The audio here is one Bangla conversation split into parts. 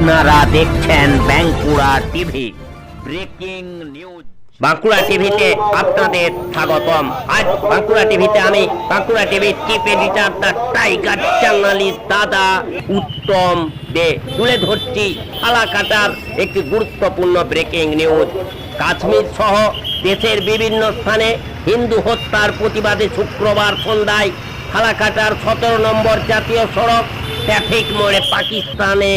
আপনারা দেখছেন Bankura TV breaking news. Bankura টিভিতে আপনাদের স্বাগতম। আজ বাঁকুড়া টিভিতে আমি বাঁকুড়া টিভির চিফ এডিটর দ্য টাইগার চ্যানেলের দাদা উত্তম দে তুলে ধরছি ফালাকাটার একটি গুরুত্বপূর্ণ ব্রেকিং নিউজ। কাশ্মীর সহ দেশের বিভিন্ন স্থানে হিন্দু হত্যার প্রতিবাদে শুক্রবার সন্ধ্যায় ফালাকাটার 17 নম্বর জাতীয় সড়ক ট্রাফিক মোড়ে পাকিস্তানে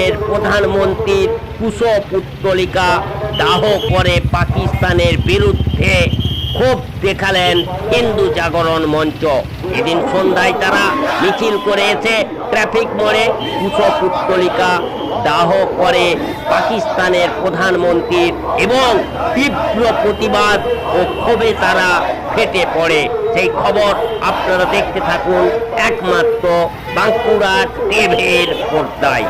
এর প্রধানমন্ত্রীর কুশপুত্তলিকা দাহ করে পাকিস্তানের বিরুদ্ধে ক্ষোভ দেখালেন হিন্দু জাগরণ মঞ্চ। এদিন সন্ধ্যায় তারা মিছিল করে এসে ট্রাফিক মোড়ে কুশপুত্তলিকা দাহ করে পাকিস্তানের প্রধানমন্ত্রীর এবং তীব্র প্রতিবাদ ও ক্ষোভে তারা ফেটে পড়ে। সেই খবর আপনারা দেখতে থাকুন একমাত্র বাঁকুড়া টিভির পর্দায়।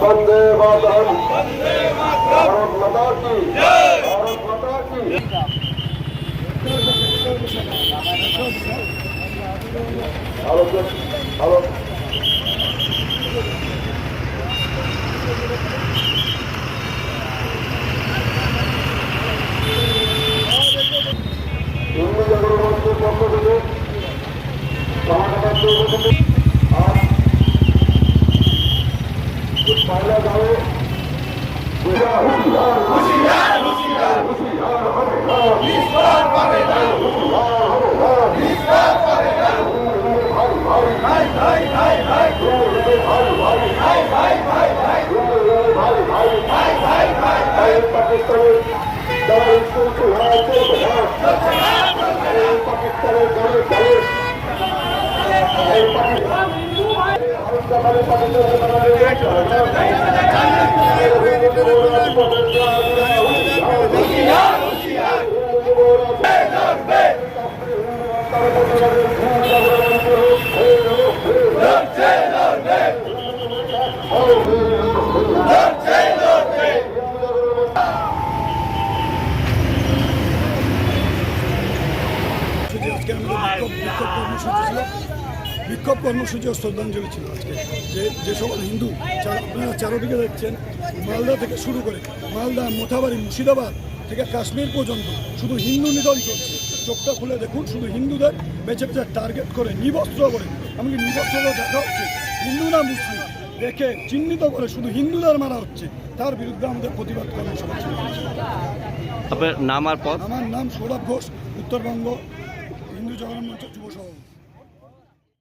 वंदे मातरम, भारत माता की, भारत माता की। हेलो हिंदू जगह के पक्ष से पहला जाओ বিক্ষোভ কর্মসূচি ও শ্রদ্ধাঞ্জলি ছিল আজকে। যে সকল হিন্দু আপনারা চারদিকে দেখছেন, মালদা থেকে শুরু করে মালদা, মোথাবাড়ি, মুর্শিদাবাদ থেকে কাশ্মীর পর্যন্ত শুধু হিন্দু নিধন চলছে। চোখটা খুলে দেখুন, শুধু হিন্দুদের বেছে বেছে টার্গেট করে, নিবস্ত্র করে, এমনকি নিবস্ত্র দেখা হচ্ছে হিন্দু না মুসলিম দেখে চিহ্নিত করে শুধু হিন্দুদের মারা হচ্ছে। তার বিরুদ্ধে আমাদের প্রতিবাদ কর্মসূচি ছিল। আপনার নাম আর পদ? আমার নাম সৌরভ ঘোষ, উত্তরবঙ্গ হিন্দু জাগরণ মঞ্চ যুব সভাপতি।